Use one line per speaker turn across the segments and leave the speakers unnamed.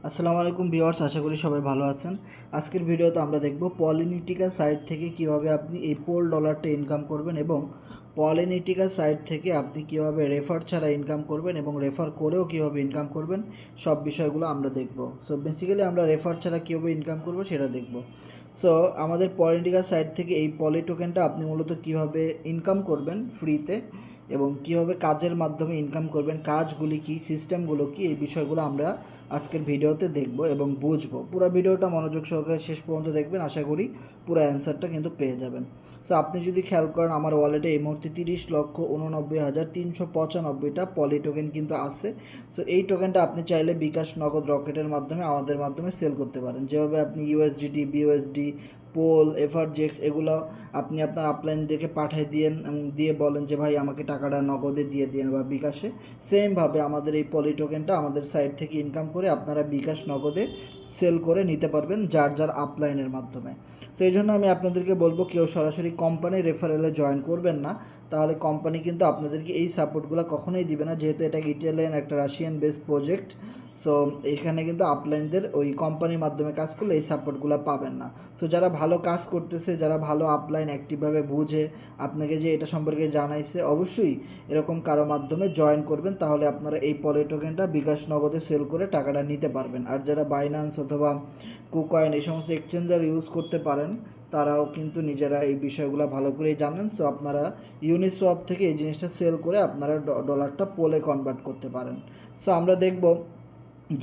আসসালামু আলাইকুম ভিউয়ার্স, আশা করি সবাই ভালো আছেন। আজকের ভিডিওতে আমরা দেখব পলিনিটিকা সাইট থেকে কিভাবে আপনি এই পোল ডলারটা ইনকাম করবেন এবং পলিনিটিকা সাইট থেকে আপনি কিভাবে রেফার ছাড়া ইনকাম করবেন এবং রেফার করেও কিভাবে ইনকাম করবেন, সব বিষয়গুলো আমরা দেখব। সো বেসিক্যালি আমরা রেফার ছাড়া কীভাবে ইনকাম করব সেটা দেখব। সো আমাদের পলিনিটিকা সাইট থেকে এই পলি টোকেনটা আপনি মূলত কিভাবে ইনকাম করবেন ফ্রিতে এবং কিভাবে কাজের মাধ্যমে ইনকাম করবেন, কাজগুলি কী, সিস্টেমগুলো কী, এই বিষয়গুলো আমরা আজকের ভিডিওতে দেখব এবং বুঝবো। পুরো ভিডিওটা মনোযোগ সহকারে শেষ পর্যন্ত দেখবেন, আশা করি পুরো অ্যান্সারটা কিন্তু পেয়ে যাবেন। সো আপনি যদি খেয়াল করেন, আমার ওয়ালেটে এই মুহূর্তে 30,89,395টা পলি টোকেন কিন্তু আছে। সো এই টোকেনটা আপনি চাইলে বিকাশ, নগদ, রকেটের মাধ্যমে আমাদের মাধ্যমে সেল করতে পারেন। যেভাবে আপনি ইউএসডিটি, বিউএসডি, পোল, এফআরজেক্স এগুলো আপনি আপনার আপলাইন দেখে পাঠিয়ে দিয়ে বলেন যে ভাই আমাকে টাকাটা নগদে দিয়ে দিন বা বিকাশে। সেমভাবে আমাদের এই পলি টোকেনটা আমাদের সাইট থেকে ইনকাম করে আপনারা বিকাশ, নগদে সেল করে নিতে পারবেন যার যার আপলাইনের মাধ্যমে। সো এই জন্য আমি আপনাদেরকে বলবো, কেউ সরাসরি কোম্পানির রেফারেলে জয়েন করবেন না, তাহলে কোম্পানি কিন্তু আপনাদেরকে এই সাপোর্টগুলো কখনোই দিবে না, যেহেতু এটা ইটালিয়ান একটা রাশিয়ান বেস প্রজেক্ট। সো এখানে কিন্তু আপলাইনদের ওই কোম্পানির মাধ্যমে কাজ করলে এই সাপোর্টগুলো পাবেন না। সো যারা ভালো কাজ করতেছে, যারা ভালো আপলাইন অ্যাক্টিভভাবে বুঝে আপনাকে যে এটা সম্পর্কে জানাইছে, অবশ্যই এরকম কারো মাধ্যমে জয়েন করবেন, তাহলে আপনারা এই পলি টোকেনটা বিকাশ, নগদে সেল করে টাকাটা নিতে পারবেন। আর যারা বাইন্যান্স অথবা কুকয়েন এই সমস্ত এক্সচেঞ্জার ইউজ করতে পারেন, তারাও কিন্তু নিজেরা এই বিষয়গুলো ভালো করেই জানেন। সো আপনারা ইউনিসোয়াপ থেকে এই জিনিসটা সেল করে আপনারা ডলারটা পোলে কনভার্ট করতে পারেন। সো আমরা দেখব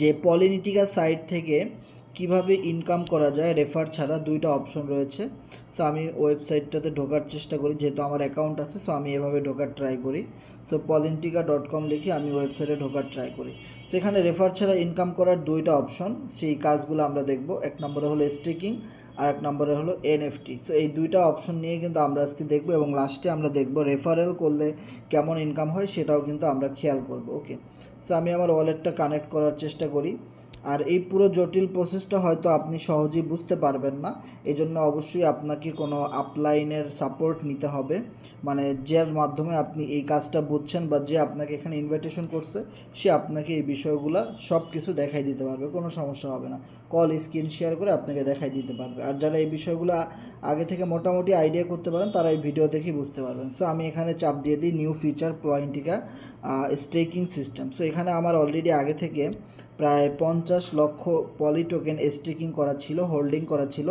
যে পলিনিটিকা সাইট থেকে কিভাবে ইনকাম করা যায় রেফার ছাড়া। দুইটা অপশন রয়েছে। সো আমি ওয়েবসাইটটাতে ঢোকার চেষ্টা করি, যেহেতু আমার অ্যাকাউন্ট আছে। সো আমি এভাবে ঢোকার ট্রাই করি। সো পলিনিটিকা.com লিখে আমি ওয়েবসাইটে ঢোকার ট্রাই করি। সেখানে রেফার ছাড়া ইনকাম করার দুইটা অপশন, সেই কাজগুলো আমরা দেখব। এক নম্বরে হলো স্টেকিং, আর এক নম্বরে হলো এনএফটি। সো এই দুইটা অপশন নিয়ে কিন্তু আমরা আজকে দেখব এবং লাস্টে আমরা দেখব রেফারেল করলে কেমন ইনকাম হয়, সেটাও কিন্তু আমরা খেয়াল করব। ওকে, সো আমি আমার ওয়ালেটটা কানেক্ট করার চেষ্টা করি। আর এই পুরো জটিল প্রসেসটা হয়তো আপনি সহজেই বুঝতে পারবেন না, এই জন্য অবশ্যই আপনাকে কোনো আপলাইনের সাপোর্ট নিতে হবে, মানে যার মাধ্যমে আপনি এই কাজটা বুঝছেন বা যে আপনাকে এখানে ইনভাইটেশন করছে, সে আপনাকে এই বিষয়গুলো সব কিছু দেখাই দিতে পারবে, কোনো সমস্যা হবে না। কল, স্ক্রিন শেয়ার করে আপনাকে দেখাই দিতে পারবে। আর যারা এই বিষয়গুলো আগে থেকে মোটামুটি আইডিয়া করতে পারেন, তারা এই ভিডিও দেখেই বুঝতে পারবেন। সো আমি এখানে চাপ দিয়ে দিই নিউ ফিচার পয়েন্টিকা স্টেকিং সিস্টেম। সো এখানে আমার অলরেডি আগে থেকে প্রায় 50 লক্ষ পলি টোকেন স্টেকিং করা ছিল, হোল্ডিং করা ছিল,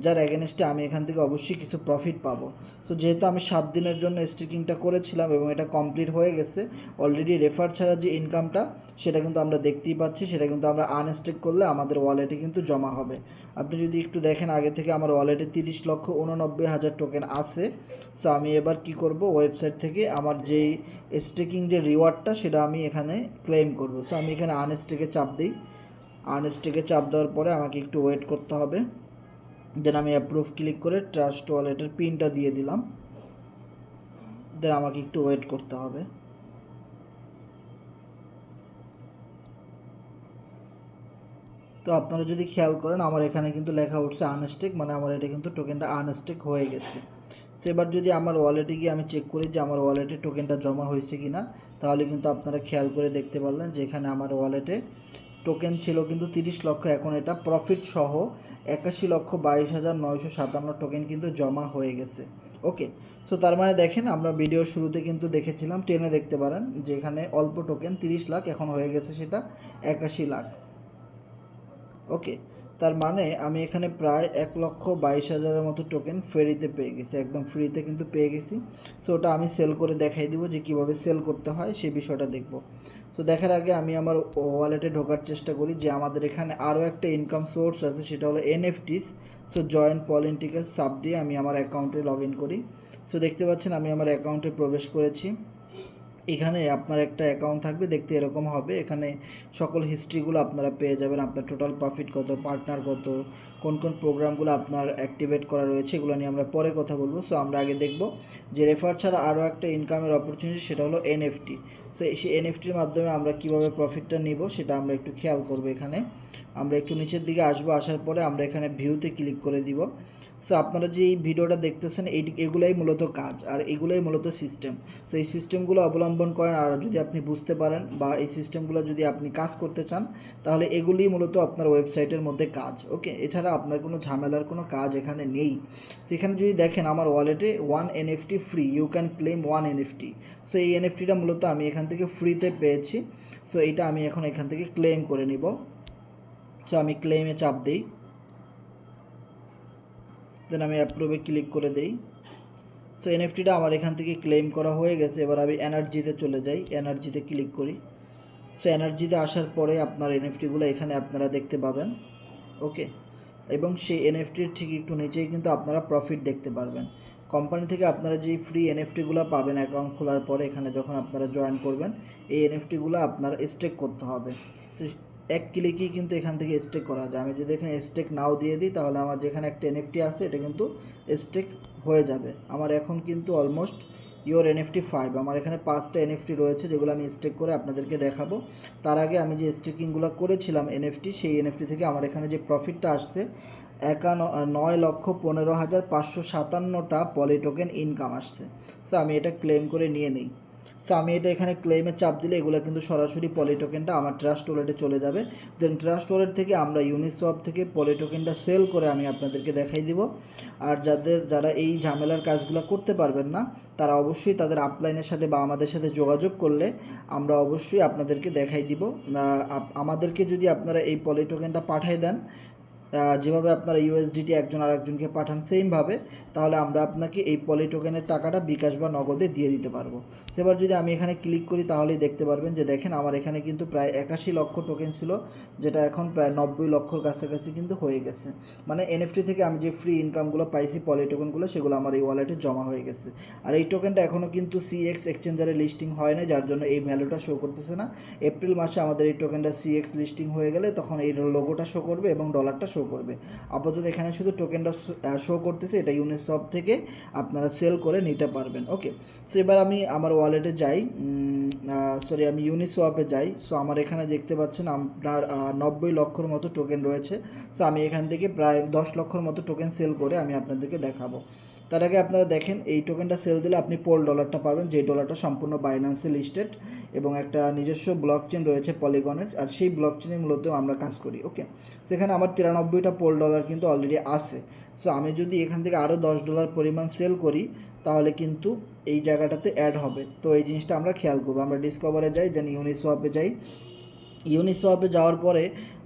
যার এগেনস্টে আমি এখান থেকে অবশ্যই কিছু প্রফিট পাবো। সো যেহেতু আমি 7 দিনের জন্য স্টেকিংটা করেছিলাম এবং এটা কমপ্লিট হয়ে গেছে, অলরেডি রেফার ছাড়া যে ইনকামটা, সেটা কিন্তু আমরা দেখতেই পাচ্ছি। সেটা কিন্তু আমরা আনস্টেক করলে আমাদের ওয়ালেটে কিন্তু জমা হবে। আপনি যদি একটু দেখেন, আগে থেকে আমার ওয়ালেটে 30,89,000 টোকেন আছে। সো আমি এবার কি করব, ওয়েবসাইট থেকে আমার যেই স্টেকিং যে রিওয়ার্ডটা, সেটা আমি এখানে ক্লেম করব। সো আমি এখানে আনস্টেকে চাপ দিই। আনস্টেকে চাপ দেওয়ার পরে আমাকে একটু ওয়েট করতে হবে। দেন আমি অ্যাপ্রুভ ক্লিক করে ট্রাস্ট ওয়ালেটের পিনটা দিয়ে দিলাম। দেন আমাকে একটু ওয়েট করতে হবে। তো আপনারা যদি খেয়াল করেন, আমার এখানে কিন্তু লেখা উঠছে আনস্টেক, মানে আমার এটা কিন্তু টোকেনটা আনস্টেক হয়ে গেছে। সো এবার যদি আমার ওয়ালেটে গিয়ে আমি চেক করি যে আমার ওয়ালেটে টোকেনটা জমা হয়েছে কি না, তাহলে কিন্তু আপনারা খেয়াল করে দেখতে পারলেন যে এখানে আমার ওয়ালেটে টোকেন ছিল কিন্তু 30 লক্ষ। এখন এটা প্রফিট সহ 81,22,957 টোকেন কিন্তু জমা হয়ে গেছে। ওকে, সো তার মানে দেখেন, আমরা ভিডিওর শুরুতে কিন্তু দেখেছিলাম, টেনে দেখতে পারেন যে এখানে অল্প টোকেন 30 লাখ, এখন হয়ে গেছে সেটা 81 লাখ। ওকে, তার মানে আমি এখানে প্রায় 1,22,000-এর মতো টোকেন ফ্রিতে পেয়ে গেছি, একদম ফ্রিতে কিন্তু পেয়ে গেছি। সো ওটা আমি সেল করে দেখাই দিব যে কীভাবে সেল করতে হয়, সেই বিষয়টা দেখব। সো দেখার আগে আমি আমার ওয়ালেটে ঢোকার চেষ্টা করি যে আমাদের এখানে আরও একটা ইনকাম সোর্স আছে, সেটা হলো NFTs. So join political sub দিয়ে আমি আমার অ্যাকাউন্টে লগ ইন করি। সো দেখতে পাচ্ছেন আমি আমার অ্যাকাউন্টে প্রবেশ করেছি। এখানে আপনার একটা অ্যাকাউন্ট থাকবে, দেখতে এরকম হবে। এখানে সকল হিস্ট্রিগুলো আপনারা পেয়ে যাবেন, আপনার টোটাল প্রফিট কত, পার্টনার কত, কোন কোন প্রোগ্রামগুলো আপনার অ্যাক্টিভেট করা রয়েছে, এগুলো নিয়ে আমরা পরে কথা বলবো। সো আমরা আগে দেখব যে রেফার ছাড়া আরও একটা ইনকামের অপরচুনিটি, সেটা হলো এনএফটি। সো সেই এনএফটির মাধ্যমে আমরা কীভাবে প্রফিটটা নিব, সেটা আমরা একটু খেয়াল করবো। এখানে আমরা একটু নিচের দিকে আসবো, আসার পরে আমরা এখানে ভিউতে ক্লিক করে দিব। সো আপনারা যে এই ভিডিওটা দেখতেছেন এগুলাই মূলত কাজ আর এগুলাই মূলত সিস্টেম। সো এই সিস্টেমগুলো অবলম্বন করেন, আর যদি আপনি বুঝতে পারেন বা এই সিস্টেমগুলো যদি আপনি কাজ করতে চান, তাহলে এগুলি মূলত আপনার ওয়েবসাইটের মধ্যে কাজ। ওকে, এছাড়া আপনার কোনো ঝামেলার কোনো কাজ এখানে নেই। সেখানে যদি দেখেন আমার ওয়ালেটে 1 NFT free, you can claim 1 NFT। So এই এনএফটিটা মূলত আমি এখান থেকে ফ্রিতে পেয়েছি। সো এটা আমি এখন এখান থেকে ক্লেম করে নিব। সো আমি ক্লেমে চাপ দিই, দেন আমি অ্যাপ্রুভে ক্লিক করে দিই। সো এনএফটিটা আমার এখান থেকে ক্লেম করা হয়ে গেছে। এবার আমি এনার্জিতে চলে যাই, এনার্জিতে ক্লিক করি। সো এনার্জিতে আসার পরে আপনার এনএফটিগুলো এখানে আপনারা দেখতে পাবেন। ওকে, এবং সেই এনএফটির ঠিক একটু নিচেই কিন্তু আপনারা প্রফিট দেখতে পারবেন। কোম্পানি থেকে আপনারা যেই ফ্রি এনএফটিগুলো পাবেন অ্যাকাউন্ট খোলার পরে, এখানে যখন আপনারা জয়েন করবেন, এই এনএফটিগুলো আপনার স্টেক করতে হবে। সো এক ক্লিকেই কিন্তু এখান থেকে স্টেক করা যায়। আমি যদি এখানে স্টেক নাও দিয়ে দিই, তাহলে আমার যেখানে একটা এনএফটি আছে এটা কিন্তু স্টেক হয়ে যাবে। আমার এখন কিন্তু অলমোস্ট ইওর এনএফটি 5, আমার এখানে 5টা এনএফটি রয়েছে যেগুলো আমি স্টেক করে আপনাদেরকে দেখাবো। তার আগে আমি যে স্টেকিংগুলো করেছিলাম এনএফটি, সেই এনএফটি থেকে আমার এখানে যে প্রফিটটা আসছে 9,15,557টা পলি টোকেন ইনকাম আসছে। সো আমি এটা ক্লেম করে নিয়ে নিই। সো আমি এটা এখানে ক্লেমে চাপ দিলে এগুলো কিন্তু সরাসরি পলি টোকেনটা আমার ট্রাস্ট ওয়ালেটে চলে যাবে। দেন ট্রাস্ট ওয়ালেট থেকে আমরা ইউনিসওয়াপ থেকে পলি টোকেনটা সেল করে আমি আপনাদেরকে দেখাই দিব। আর যারা এই ঝামেলার কাজগুলো করতে পারবেন না, তারা অবশ্যই তাদের আপলাইনের সাথে বা আমাদের সাথে যোগাযোগ করলে আমরা অবশ্যই আপনাদেরকে দেখাই দিব। আমাদেরকে যদি আপনারা এই পলি টোকেনটা পাঠিয়ে দেন, যেভাবে আপনারা ইউএসডিটি একজন আরেকজনকে পাঠান সেমভাবে, তাহলে আমরা আপনাকে এই পলি টোকেনের টাকাটা বিকাশ বা নগদে দিয়ে দিতে পারবো। সেবার যদি আমি এখানে ক্লিক করি, তাহলেই দেখতে পারবেন যে দেখেন আমার এখানে কিন্তু প্রায় 81 লক্ষ টোকেন ছিল, যেটা এখন প্রায় 90 লক্ষর কাছাকাছি কিন্তু হয়ে গেছে। মানে এনএফটি থেকে আমি যে ফ্রি ইনকামগুলো পাইছি পলি টোকেনগুলো, সেগুলো আমার এই ওয়ালেটে জমা হয়ে গেছে। আর এই টোকেনটা এখনও কিন্তু সিএক্স এক্সচেঞ্জারে লিস্টিং হয় না, যার জন্য এই ভ্যালুটা শো করতেছে না। এপ্রিল মাসে আমাদের এই টোকেনটা সিএক্স লিস্টিং হয়ে গেলে তখন এই লোগোটা শো করবে এবং ডলারটা শো করবে। আপাতত এখানে শুধু টোকেনটা শো করতেছে, এটা ইউনিসওয়াপ থেকে আপনারা সেল করে নিতে পারবেন। ওকে, সো এবার আমি আমার ওয়ালেটে যাই, আমি ইউনিসওয়াপে যাই। সো আমার এখানে দেখতে পাচ্ছেন আপনার 90 লক্ষর মতো টোকেন রয়েছে। সো আমি এখান থেকে প্রায় 10 লক্ষর মতো টোকেন সেল করে আমি আপনাদেরকে দেখাবো। তার আগে আপনারা দেখেন এই টোকেনটা সেল দিলে আপনি পোল ডলারটা পাবেন, যে ডলারটা সম্পূর্ণ বাইন্যান্সে লিস্টেড এবং একটা নিজস্ব ব্লক চেন রয়েছে পলিগনের, আর সেই ব্লক চেনে মূলত আমরা কাজ করি। ওকে, সেখানে আমার 93টা পোল ডলার কিন্তু অলরেডি আছে। সো আমি যদি এখান থেকে আরও $10 পরিমাণ সেল করি, তাহলে কিন্তু এই জায়গাটাতে অ্যাড হবে। তো এই জিনিসটা আমরা খেয়াল করবো। আমরা ডিসকভারে যাই, দেন ইউনিসওয়াপে যাই। ইউনিসওয়াপে যাওয়ার পরে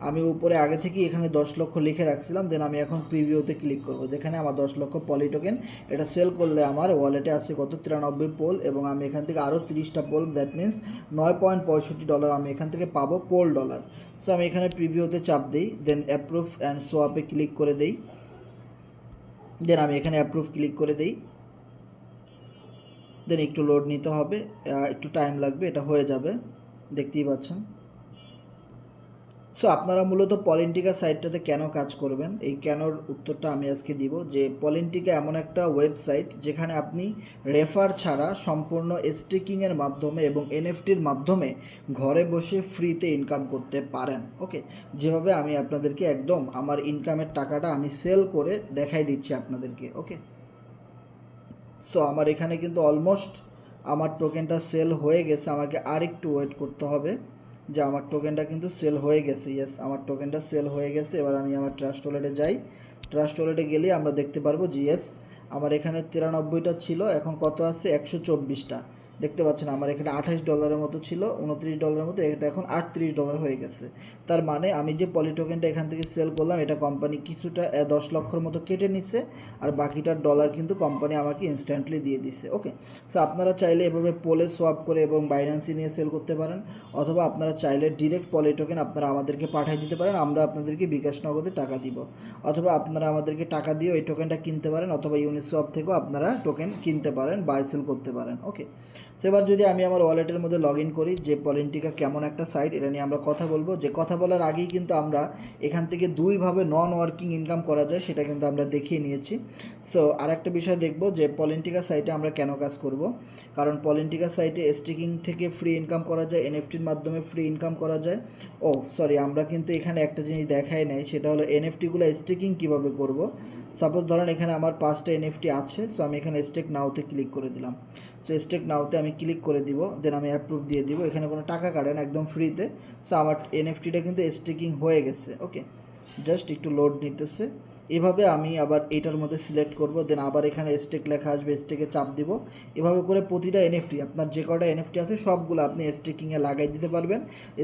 আমি উপরে আগে থেকেই এখানে 10 লক্ষ লিখে রাখছিলাম, দেন আমি এখন প্রিভিউতে ক্লিক করব। যেখানে আমার 10 লক্ষ পলি টোকেন, এটা সেল করলে আমার ওয়ালেটে আছে কত 93 পোল, এবং আমি এখান থেকে আরও 30টা পোল, দ্যাট মিন্স $9.65 আমি এখান থেকে পাবো পোল ডলার। সো আমি এখানে প্রিভিউতে চাপ দিই, দেন অ্যাপ্রুভ অ্যান্ড সোয়াপে ক্লিক করে দিই। দেন আমি এখানে অ্যাপ্রুভ ক্লিক করে দিই। দেন একটু লোড নিতে হবে, একটু টাইম লাগবে, এটা হয়ে যাবে, দেখতেই পাচ্ছেন। সো আপনারা মূলত পলিন্টিকা সাইটটাতে কেন কাজ করবেন, এই কেনর উত্তরটা আমি আজকে দিব। যে পলিন্টিকা এমন একটা ওয়েবসাইট যেখানে আপনি রেফার ছাড়া সম্পূর্ণ স্টেকিংয়ের মাধ্যমে এবং এনএফটির মাধ্যমে ঘরে বসে ফ্রিতে ইনকাম করতে পারেন। ওকে, যেভাবে আমি আপনাদেরকে একদম আমার ইনকামের টাকাটা আমি সেল করে দেখাই দিচ্ছি আপনাদেরকে। ওকে, সো আমার এখানে কিন্তু অলমোস্ট আমার টোকেনটা সেল হয়ে গেছে, আমাকে আর একটু ওয়েট করতে হবে। যে আমার টোকেনটা কিন্তু সেল হয়ে গেছে, ইয়েস আমার টোকেনটা সেল হয়ে গেছে। এবার আমি আমার ট্রাস্ট ওয়ালেটে যাই। ট্রাস্ট ওয়ালেটে গেলেই আমরা দেখতে পারবো যে ইয়েস আমার এখানে 93টা ছিল, এখন কত আছে 124টা। দেখতে পাচ্ছেন আমার এখানে $28 মতো ছিল, $29 মতো, এটা এখন $38 হয়ে গেছে। তার মানে আমি যে পলি টোকেনটা এখান থেকে সেল করলাম, এটা কোম্পানি কিছুটা 10 লক্ষর মতো কেটে নিচ্ছে, আর বাকিটার ডলার কিন্তু কোম্পানি আমাকে ইনস্ট্যান্টলি দিয়ে দিচ্ছে। ওকে, সো আপনারা চাইলে এভাবে পোলে সোয়াপ করে এবং বাইন্যান্সে নিয়ে সেল করতে পারেন, অথবা আপনারা চাইলে ডিরেক্ট পলি টোকেন আপনারা আমাদেরকে পাঠিয়ে দিতে পারেন, আমরা আপনাদেরকে বিকাশ নগদে টাকা দিব, অথবা আপনারা আমাদেরকে টাকা দিয়ে এই টোকেনটা কিনতে পারেন, অথবা ইউনিসওয়াপ থেকেও আপনারা টোকেন কিনতে পারেন, বাই সেল করতে পারেন। ওকে, সেবার যদি আমি আমার ওয়ালেটের মধ্যে লগ ইন করি, যে পলিন্টিকা কেমন একটা সাইট এটা নিয়ে আমরা কথা বলবো। যে কথা বলার আগেই কিন্তু আমরা এখান থেকে দুইভাবে নন ওয়ার্কিং ইনকাম করা যায় সেটা কিন্তু আমরা দেখিয়ে নিয়েছি। সো আর একটা বিষয় দেখব যে পলিন্টিকা সাইটে আমরা কেন কাজ করব। কারণ পলিন্টিকা সাইটে স্টেকিং থেকে ফ্রি ইনকাম করা যায়, এনএফটির মাধ্যমে ফ্রি ইনকাম করা যায়। আমরা কিন্তু এখানে একটা জিনিস দেখাই নাই, সেটা হলো এনএফটিগুলো স্টেকিং কীভাবে করব। সাপোজ ধরেন এখানে আমার 5টা এনএফটি আছে, সো আমি এখানে স্টেক নাওতে ক্লিক করে দিলাম। সো স্টেক নাওতে আমি ক্লিক করে দিব, দেন আমি অ্যাপ্রুভ দিয়ে দিব। এখানে কোনো টাকা কাটে না, একদম ফ্রিতে। সো আমার এনএফটিটা কিন্তু স্টেকিং হয়ে গেছে। ওকে, জাস্ট একটু লোড নিতেছে। এভাবে আমি আবার এটার মধ্যে সিলেক্ট করব, দেন আবার এখানে স্টেক লেখা আসবে, স্টেকে চাপ দিব। এভাবে করে প্রতিটা এনএফটি, আপনার যে কটা এনএফটি আছে সবগুলো আপনি স্টেকিংয়ে লাগাই দিতে পারবেন।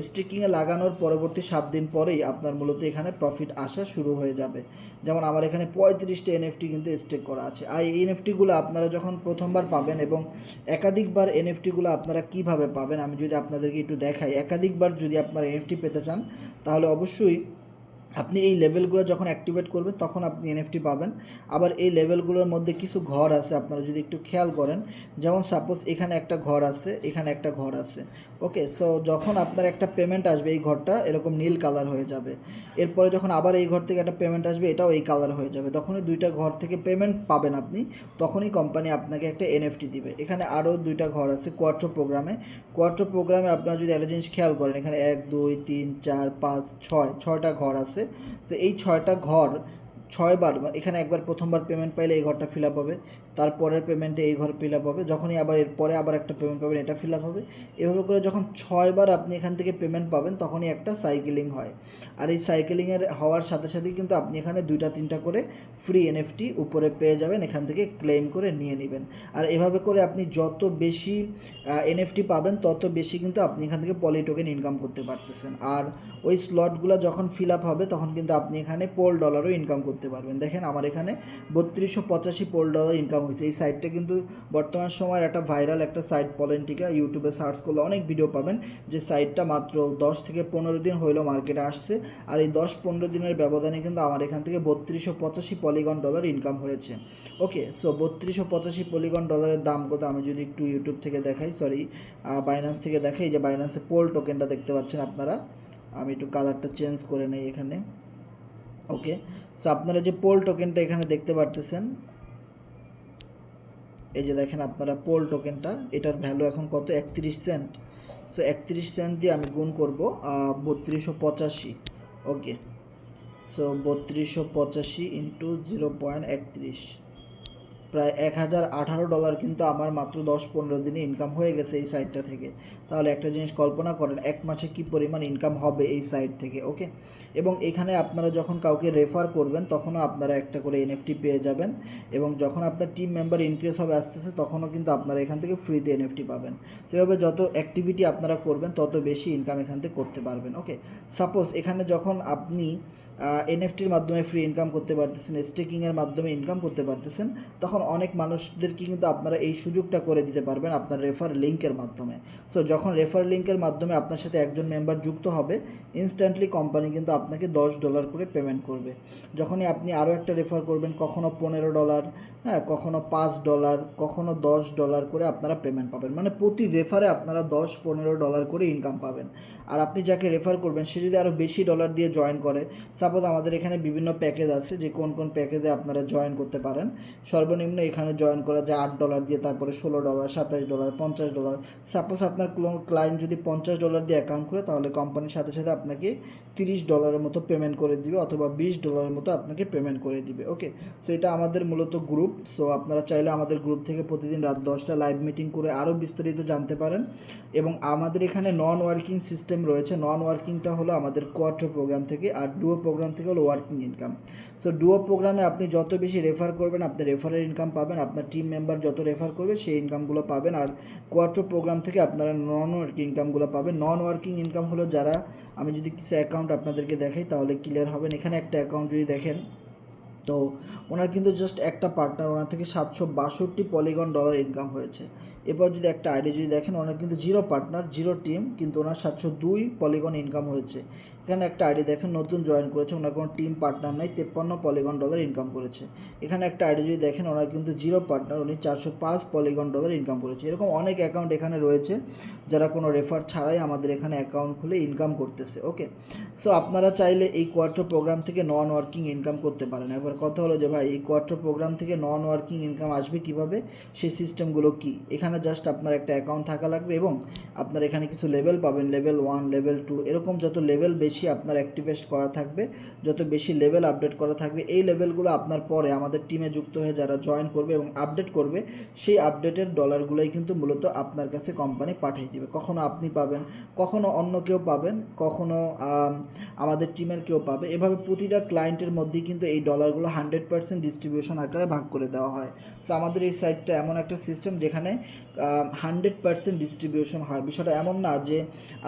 স্টেকিংয়ে লাগানোর পরবর্তী 7 দিন পরেই আপনার মূলত এখানে প্রফিট আসা শুরু হয়ে যাবে। যেমন আমার এখানে 35টা এনএফটি কিন্তু স্টেক করা আছে। আর এই এনএফটিগুলো আপনারা যখন প্রথমবার পাবেন এবং একাধিকবার এনএফটিগুলো আপনারা কিভাবে পাবেন আমি যদি আপনাদেরকে একটু দেখাই। একাধিকবার যদি আপনারা এনএফটি পেতে চান তাহলে অবশ্যই আপনি এই লেভেলগুলো যখন অ্যাক্টিভেট করবেন তখন আপনি এনএফটি পাবেন। আবার এই লেভেলগুলোর মধ্যে কিছু ঘর আছে, আপনারা যদি একটু খেয়াল করেন, যেমন সাপোজ এখানে একটা ঘর আছে, এখানে একটা ঘর আছে। ওকে, সো যখন আপনার একটা পেমেন্ট আসবে এই ঘরটা এরকম নীল কালার হয়ে যাবে। এরপরে যখন আবার এই ঘর থেকে একটা পেমেন্ট আসবে এটাও এই কালার হয়ে যাবে। তখনই দুইটা ঘর থেকে পেমেন্ট পাবেন আপনি, তখনই কোম্পানি আপনাকে একটা এনএফটি দিবে। এখানে আরও দুইটা ঘর আছে কোয়ার্ট্রো প্রোগ্রামে। কোয়ার্ট্রো প্রোগ্রামে আপনারা যদি একটা জিনিস খেয়াল করেন, এখানে 1 2 3 4 5 6টা ঘর আছে। তো এই 6টা ঘর 6বার, এখানে একবার প্রথমবার পেমেন্ট পাইলে এই ঘরটা ফিল আপ হবে, তারপরের পেমেন্টে এই ঘর ফিল আপ হবে, যখনই আবার এরপরে আবার একটা পেমেন্ট পাবেন এটা ফিল আপ হবে। এভাবে করে যখন 6বার আপনি এখান থেকে পেমেন্ট পাবেন তখনই একটা সাইকেলিং হয়। আর এই সাইকেলিংয়ের হওয়ার সাথে সাথেই কিন্তু আপনি এখানে 2টা 3টা করে ফ্রি এনএফটি উপরে পেয়ে যাবেন, এখান থেকে ক্লেম করে নিয়ে নেবেন। আর এভাবে করে আপনি যত বেশি এনএফটি পাবেন তত বেশি কিন্তু আপনি এখান থেকে পলি টোকেন ইনকাম করতে পারতেছেন। আর ওই স্লটগুলো যখন ফিল আপ হবে তখন কিন্তু আপনি এখানে পোল ডলারও ইনকাম করতে পারবেন। দেখেন আমার এখানে 3285 পোল ডলার ইনকাম হয়েছে। এই সাইটটা কিন্তু বর্তমান সময়ের একটা ভাইরাল একটা সাইট, পলেন্টিকা। ইউটিউবে সার্চ করলে অনেক ভিডিও পাবেন। যে সাইটটা মাত্র 10 থেকে 15 দিন হইলো মার্কেটে আসছে, আর এই 10-15 দিনের ব্যবধানে কিন্তু আমার এখান থেকে 3285 পলিগন ডলার ইনকাম হয়েছে। ওকে, সো 3285 পলিগন ডলারের দাম কত আমি যদি একটু ইউটিউব থেকে দেখাই, সরি বাইন্যান্স থেকে দেখাই, যে বাইন্যান্সে পোল টোকেনটা দেখতে পাচ্ছেন আপনারা। আমি একটু কালারটা চেঞ্জ করে নেই এখানে। ওকে, সো আপনারা যে পোল টোকেনটা এখানে দেখতে পারতেছেন, এই যে দেখেন আপনারা পোল টোকেনটা, এটার ভ্যালু এখন কত, 31 সেন্ট। সো 31 সেন্ট দিয়ে আমি গুণ করব 3285। ওকে, সো 3285 ইন্টু 0.31, প্রায় $1018 কিন্তু আমার মাত্র 10-15 দিনে ইনকাম হয়ে গেছে এই সাইটটা থেকে। তাহলে একটা জিনিস কল্পনা করেন এক মাসে কী পরিমাণ ইনকাম হবে এই সাইট থেকে। ওকে, এবং এখানে আপনারা যখন কাউকে রেফার করবেন তখনও আপনারা একটা করে এনএফটি পেয়ে যাবেন, এবং যখন আপনার টিম মেম্বার ইনক্রিজ হবে আস্তে আস্তে তখনও কিন্তু আপনারা এখান থেকে ফ্রিতে এনএফটি পাবেন। সেভাবে যত অ্যাক্টিভিটি আপনারা করবেন তত বেশি ইনকাম এখান থেকে করতে পারবেন। ওকে, সাপোজ এখানে যখন আপনি এনএফটির মাধ্যমে ফ্রি ইনকাম করতে পারতেছেন, স্টেকিংয়ের মাধ্যমে ইনকাম করতে পারতেছেন, তখন অনেক মানুষদেরকে কিন্তু আপনারা এই সুযোগটা করে দিতে পারবেন আপনার রেফার লিঙ্কের মাধ্যমে। সো যখন রেফার লিঙ্কের মাধ্যমে আপনার সাথে একজন মেম্বার যুক্ত হবে, ইনস্ট্যান্টলি কোম্পানি কিন্তু আপনাকে $10 করে পেমেন্ট করবে। যখনই আপনি আরও একটা রেফার করবেন, কখনো $15, হ্যাঁ, কখনো $5, কখনো $10 করে আপনারা পেমেন্ট পাবেন। মানে প্রতি রেফারে আপনারা $10-15 করে ইনকাম পাবেন। আর আপনি যাকে রেফার করবেন সে যদি আরও বেশি ডলার দিয়ে জয়েন করে, সাপোজ আমাদের এখানে বিভিন্ন প্যাকেজ আছে যে কোন কোন প্যাকেজে আপনারা জয়েন করতে পারেন। সর্বনিম্ন এখানে জয়েন করা যায় $8 দিয়ে, তারপরে $16, $27, $50। সাপোজ আপনার ক্লায়েন্ট যদি $50 দিয়ে অ্যাকাউন্ট করে তাহলে কোম্পানির সাথে সাথে আপনাকে $30 মতো পেমেন্ট করে দিবে, অথবা $20 মতো আপনাকে পেমেন্ট করে দিবে। ওকে, সো এটা আমাদের মূলত গ্রুপ। সো আপনারা চাইলে আমাদের গ্রুপ থেকে প্রতিদিন রাত 10টা লাইভ মিটিং করে আরও বিস্তারিত জানতে পারেন। এবং আমাদের এখানে নন ওয়ার্কিং সিস্টেম রয়েছে। নন ওয়ার্কিংটা হলো আমাদের কোয়ার্টার প্রোগ্রাম থেকে, আর ডুও প্রোগ্রাম থেকে হলো ওয়ার্কিং ইনকাম। সো ডুও প্রোগ্রামে আপনি যত বেশি রেফার করবেন আপনি রেফারের ইনকাম পাবেন, আপনার টিম মেম্বার যত রেফার করবে সেই ইনকামগুলো পাবেন। আর কোয়ার্টার প্রোগ্রাম থেকে আপনারা নন ওয়ার্কিং ইনকামগুলো পাবেন। নন ওয়ার্কিং ইনকাম হলো যারা, আমি যদি কিছু অ্যাকাউন্ট আপনাদেরকে দেখাই তাহলে ক্লিয়ার হবেন। এখানে একটা অ্যাকাউন্ট যদি দেখেন, তো ওনার কিন্তু জাস্ট একটা পার্টনার, ওনার থেকে $762 পলিগন ডলার ইনকাম হয়েছে। এরপর যদি একটা আইডি যদি দেখেন, ওনার কিন্তু 0 পার্টনার 0 টিম, কিন্তু ওনার 702 পলিগন ইনকাম হয়েছে। এখানে একটা আইডি দেখেন নতুন জয়েন করেছে, ওনার কোনো টিম পার্টনার নাই, 53 পলিগন ডলার ইনকাম করেছে। এখানে একটা আইডি যদি দেখেন, ওনার কিন্তু 0 পার্টনার, উনি 405 পলিগন ডলার ইনকাম করেছে। এরকম অনেক অ্যাকাউন্ট এখানে রয়েছে যারা কোনো রেফার ছাড়াই আমাদের এখানে অ্যাকাউন্ট খুলে ইনকাম করতেছে। ওকে, সো আপনারা চাইলে এই কোয়ার্টার প্রোগ্রাম থেকে নন ওয়ার্কিং ইনকাম করতে পারেন। কথা হলো যে ভাই এই কোয়ার্টার প্রোগ্রাম থেকে নন ওয়ার্কিং ইনকাম আসবে কিভাবে, সেই সিস্টেমগুলো কি। এখানে এখানে জাস্ট আপনার একটা অ্যাকাউন্ট থাকা লাগবে এবং আপনার এখানে কিছু লেভেল পাবেন, লেভেল 1, লেভেল 2, এরকম যত লেভেল বেশি আপনার অ্যাক্টিভেট করা থাকবে, যত বেশি লেভেল আপডেট করা থাকবে, এই লেভেলগুলো আপনার পরে আমাদের টিমে যুক্ত হয়ে যারা জয়েন করবে এবং আপডেট করবে, সেই আপডেটের ডলারগুলোই কিন্তু মূলত আপনার কাছে কোম্পানি পাঠিয়ে দেবে। কখনো আপনি পাবেন, কখনো অন্য কেউ পাবেন, কখনো আমাদের টিমের কেউ পাবে। এভাবে প্রতিটা ক্লায়েন্টের মধ্যেই কিন্তু এই ডলারগুলো 100% ডিস্ট্রিবিউশন আকারে ভাগ করে দেওয়া হয়। সো আমাদের এই সাইটটা এমন একটা সিস্টেম যেখানে 100% ডিস্ট্রিবিউশন হয়। বিষয়টা এমন না যে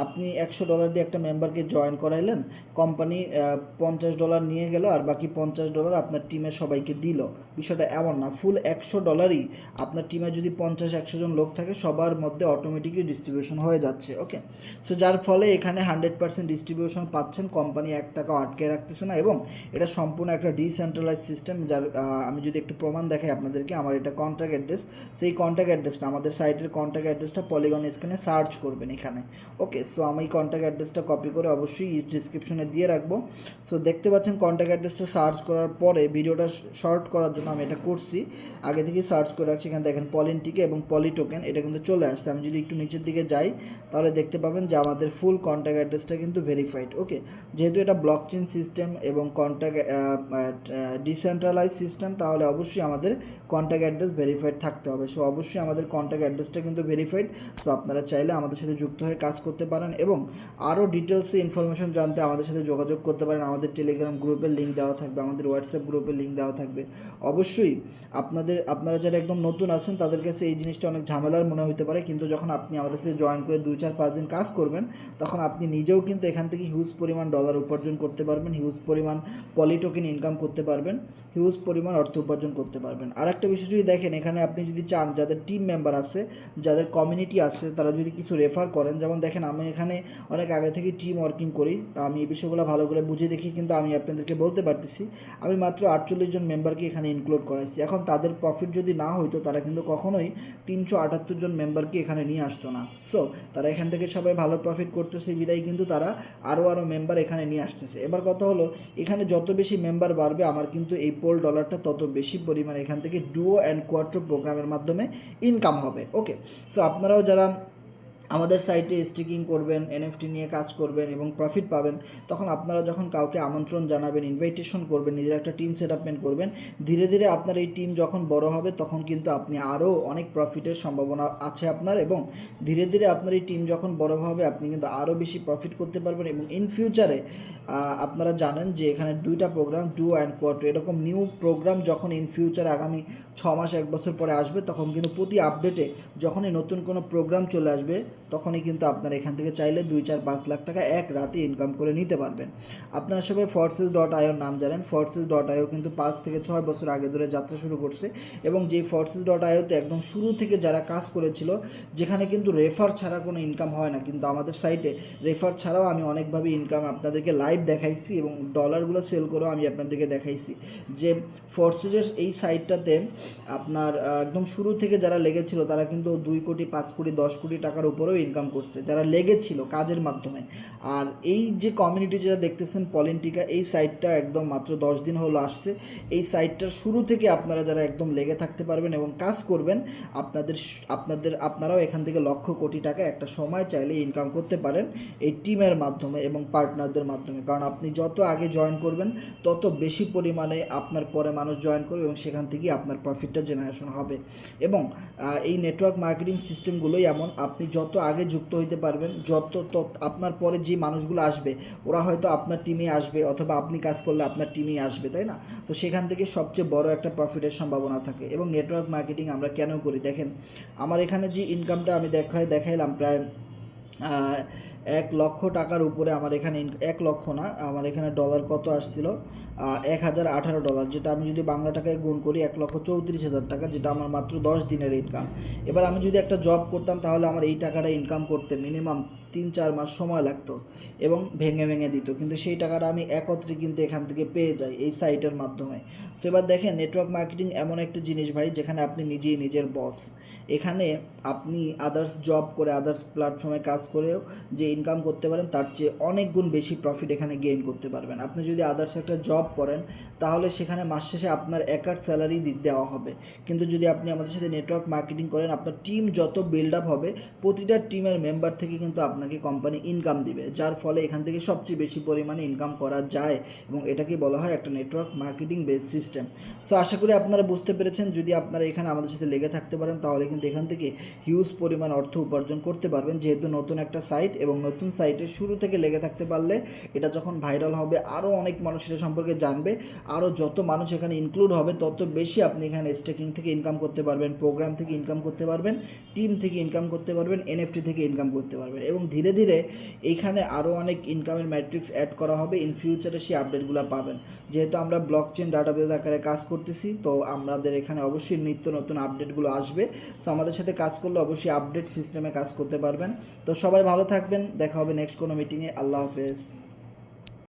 আপনি $100 দিয়ে একটা মেম্বারকে জয়েন করাইলেন, কোম্পানি $50 নিয়ে গেল আর বাকি $50 আপনার টিমের সবাইকে দিল। বিষয়টা এমন না, ফুল $100ই আপনার টিমে যদি 50-100 জন লোক থাকে সবার মধ্যে অটোমেটিকলি ডিস্ট্রিবিউশন হয়ে যাচ্ছে। ওকে, সো যার ফলে এখানে 100% ডিস্ট্রিবিউশন পাচ্ছেন, কোম্পানি $1 আটকে রাখতেছে না এবং এটা সম্পূর্ণ একটা ডিসেন্ট্রালাইজ সিস্টেম। যার আমি যদি একটু প্রমাণ দেখাই আপনাদেরকে, আমার এটা কন্ট্যাক্ট অ্যাড্রেস, সেই কন্ট্যাক্ট অ্যাড্রেসটা আমাদের সাইটের কন্ট্যাক্ট অ্যাড্রেসটা পলিগন স্ক্যানে সার্চ করবেন এখানে। ওকে, সো আমি কন্ট্যাক্ট অ্যাড্রেসটা কপি করে অবশ্যই ডিসক্রিপশনে দিয়ে রাখবো। সো দেখতে পাচ্ছেন কন্ট্যাক্ট অ্যাড্রেসটা সার্চ করার পরে ভিডিওটা শর্ট করার জন্য আমি এটা করছি, আগে থেকেই সার্চ করে রাখছি। এখানে দেখেন পলিনটিকে এবং পলি টোকেন, এটা কিন্তু চলে আসছে। আমি যদি একটু নিচের দিকে যাই তাহলে দেখতে পাবেন যে আমাদের ফুল কন্ট্যাক্ট অ্যাড্রেসটা কিন্তু ভেরিফাইড। ওকে, যেহেতু এটা ব্লকচেন সিস্টেম এবং কন্ট্যাক্ট ডিসেন্ট্রালাইজ সিস্টেম, তাহলে অবশ্যই আমাদের কন্ট্যাক্ট অ্যাড্রেস ভেরিফাইড থাকতে হবে। সো অবশ্যই আমাদের কন্ট্যাক্ট অ্যাড্রেসটা কিন্তু ভেরিফাইড। সো আপনারা চাইলে আমাদের সাথে যুক্ত হয়ে কাজ করতে পারেন এবং আরও ডিটেলসে ইনফরমেশন জানতে আমাদের সাথে যোগাযোগ করতে পারেন। আমাদের টেলিগ্রাম গ্রুপের লিঙ্ক দেওয়া থাকবে, আমাদের হোয়াটসঅ্যাপ গ্রুপের লিঙ্ক দেওয়া থাকবে। অবশ্যই আপনারা যারা একদম নতুন আছেন তাদের কাছে এই জিনিসটা অনেক ঝামেলার মনে হতে পারে, কিন্তু যখন আপনি আমাদের সাথে জয়েন করে 2-4-5 দিন কাজ করবেন তখন আপনি নিজেও কিন্তু এখান থেকে হিউজ পরিমাণ ডলার উপার্জন করতে পারবেন, হিউজ পরিমাণ পলি টোকেন ইনকাম করতে পারবেন, হিউজ পরিমাণ অর্থ উপার্জন করতে পারবেন। আর একটা বিষয় যদি দেখেন, এখানে আপনি যদি চান যাদের টিম মেম্বার আছে, যাদের কমিউনিটি আছে, তারা যদি কিছু রেফার করেন, যেমন দেখেন আমি এখানে অনেক আগে থেকে টিম ওয়ার্কিং করি, আমি এই বিষয়গুলো ভালো করে বুঝে দেখি, কিন্তু আমি আপনাদেরকে বলতে পারতেছি আমি মাত্র 48 জন মেম্বারকে এখানে ইনক্লুড করাইছি। এখন তাদের প্রফিট যদি না হইতো তারা কিন্তু কখনোই 378 জন মেম্বারকে এখানে নিয়ে আসতো না। সো তারা এখান থেকে সবাই ভালো প্রফিট করতেছে বিদায় কিন্তু তারা আরও মেম্বার এখানে নিয়ে আসতেছে। এবার কথা হলো, এখানে যত বেশি মেম্বার বাড়বে আমার কিন্তু এই পোল ডলারটা তত বেশি পরিমাণে এখান থেকে ডুও অ্যান্ড কোয়াট্রো প্রোগ্রামের মাধ্যমে ইনকাম হবে। ওকে, সো আপনারাও যারা আমাদের সাইটে স্টিকিং করবেন, এনএফটি নিয়ে কাজ করবেন এবং প্রফিট পাবেন, তখন আপনারা যখন কাউকে আমন্ত্রণ জানাবেন, ইনভাইটেশন করবেন, নিজের একটা টিম সেটআপমেন্ট করবেন, ধীরে ধীরে আপনার এই টিম যখন বড় হবে তখন কিন্তু আপনি আরও অনেক প্রফিটের সম্ভাবনা আছে আপনার, এবং ধীরে ধীরে আপনার এই টিম যখন বড় হবে আপনি কিন্তু আরও বেশি প্রফিট করতে পারবেন। এবং ইন ফিউচারে আপনারা জানেন যে এখানে 2টা প্রোগ্রাম, ডুও অ্যান্ড কোয়াট্রো, এরকম নিউ প্রোগ্রাম যখন ইন ফিউচারে আগামী 6 মাস 1 বছর পরে আসবে, তখন কিন্তু প্রতি আপডেটে যখনই নতুন কোনো প্রোগ্রাম চলে আসবে তখনই কিন্তু আপনারা এখান থেকে চাইলে 2-4-5 লাখ টাকা এক রাতে ইনকাম করে নিতে পারবেন। আপনারা সবাই forces.io নাম জানেন। forces.io কিন্তু 5 থেকে 6 বছর আগে ধরে যাত্রা শুরু করছে, এবং যেই forces.ioতে একদম শুরু থেকে যারা কাজ করেছিল, যেখানে কিন্তু রেফার ছাড়া কোনো ইনকাম হয় না, কিন্তু আমাদের সাইটে রেফার ছাড়াও আমি অনেকভাবে ইনকাম আপনাদেরকে লাইভ দেখাইছি এবং ডলারগুলো সেল করেও আমি আপনাদেরকে দেখাইছি যে ফর্সেসের এই সাইটটাতে আপনার একদম শুরু থেকে যারা লেগেছিল তারা কিন্তু 2 কোটি, 5 কোটি, 10 কোটি টাকার উপরেও ইনকাম করছে যারা লেগেছিল কাজের মাধ্যমে। আর এই যে কমিউনিটি যেটা দেখতেছেন পলিনটিকা, এই সাইটটা একদম মাত্র 10 দিন হলো আসছে। এই সাইটটার শুরু থেকে আপনারা যারা একদম লেগে থাকতে পারবেন এবং কাজ করবেন, আপনারাও এখান থেকে লক্ষ কোটি টাকা একটা সময় চাইলে ইনকাম করতে পারেন এই টিমের মাধ্যমে এবং পার্টনারদের মাধ্যমে। কারণ আপনি যত আগে জয়েন করবেন তত বেশি পরিমাণে আপনার পরে মানুষ জয়েন করবে এবং সেখান থেকেই আপনার প্রফিটটা জেনারেশন হবে। এবং এই নেটওয়ার্ক মার্কেটিং সিস্টেমগুলোই এমন, আপনি যত আগে যুক্ত হইতে পারবেন, যত আপনার পরে যে মানুষগুলো আসবে ওরা হয়তো আপনার টিমে আসবে, অথবা আপনি কাজ করলে আপনার টিমেই আসবে, তাই না? তো সেখান থেকে সবচেয়ে বড় একটা প্রফিটের সম্ভাবনা থাকে। এবং নেটওয়ার্ক মার্কেটিং আমরা কেন করি দেখেন, আমার এখানে যে ইনকামটা আমি দেখাইলাম প্রায় 1 লক্ষ টাকার উপরে আমার এখানে 1 লক্ষ না, আমার এখানে ডলার কত আসছিল, $1018, যেটা আমি যদি বাংলা টাকায় গুণ করি 1,34,000 টাকা, যেটা আমার মাত্র 10 দিনের ইনকাম। এবার আমি যদি একটা জব করতাম তাহলে আমার এই টাকাটা ইনকাম করতে মিনিমাম 3-4 মাস সময় লাগতো এবং ভেঙে ভেঙে দিত, কিন্তু সেই টাকাটা আমি একত্রে কিন্তু এখান থেকে পেয়ে যাই এই সাইটের মাধ্যমে। সো এবার দেখেন নেটওয়ার্ক মার্কেটিং এমন একটা জিনিস ভাই যেখানে আপনি নিজেই নিজের বস। এখানে আপনি আদার্স জব করে আদার্স প্ল্যাটফর্মে কাজ করেও যে ইনকাম করতে পারেন তার চেয়ে অনেক গুণ বেশি প্রফিট এখানে গেইন করতে পারবেন। আপনি যদি আদার্স একটা জব করেন তাহলে সেখানে মাস শেষে আপনার একার স্যালারি দেওয়া হবে, কিন্তু যদি আপনি আমাদের সাথে নেটওয়ার্ক মার্কেটিং করেন আপনার টিম যত বিল্ড আপ হবে প্রতিটা টিমের মেম্বার থেকে কিন্তু আপনাকে কোম্পানি ইনকাম দিবে, যার ফলে এখান থেকে সবচেয়ে বেশি পরিমাণে ইনকাম করা যায় এবং এটাকে বলা হয় একটা network marketing base system. So আশা করি আপনারা বুঝতে পেরেছেন। যদি আপনারা এখানে আমাদের সাথে লেগে থাকতে পারেন তাহলে কিন্তু এখান থেকে হিউজ পরিমাণ অর্থ উপার্জন করতে পারবেন, যেহেতু নতুন একটা সাইট এবং নতুন সাইটের শুরু থেকে লেগে থাকতে পারলে এটা যখন ভাইরাল হবে আরও অনেক মানুষ এটা সম্পর্কে জানবে, আরও যত মানুষ এখানে ইনক্লুড হবে তত বেশি আপনি এখানে স্টেকিং থেকে ইনকাম করতে পারবেন, প্রোগ্রাম থেকে ইনকাম করতে পারবেন, টিম থেকে ইনকাম করতে পারবেন, এনএফটি থেকে ইনকাম করতে পারবেন এবং ধীরে ধীরে এইখানে আরও অনেক ইনকামের ম্যাট্রিক্স অ্যাড করা হবে। ইন ফিউচারে সেই আপডেটগুলো পাবেন। যেহেতু আমরা ব্লকচেন ডাটাবেস আকারে কাজ করতেছি তো আমাদের এখানে অবশ্যই নিত্য নতুন আপডেটগুলো আসবে। সো আমাদের সাথে কাজ করলে অবশ্যই আপডেট সিস্টেমে কাজ করতে পারবেন। তো সবাই ভালো থাকবেন, দেখা হবে নেক্সট কোনো মিটিংয়ে। আল্লাহ হাফেজ।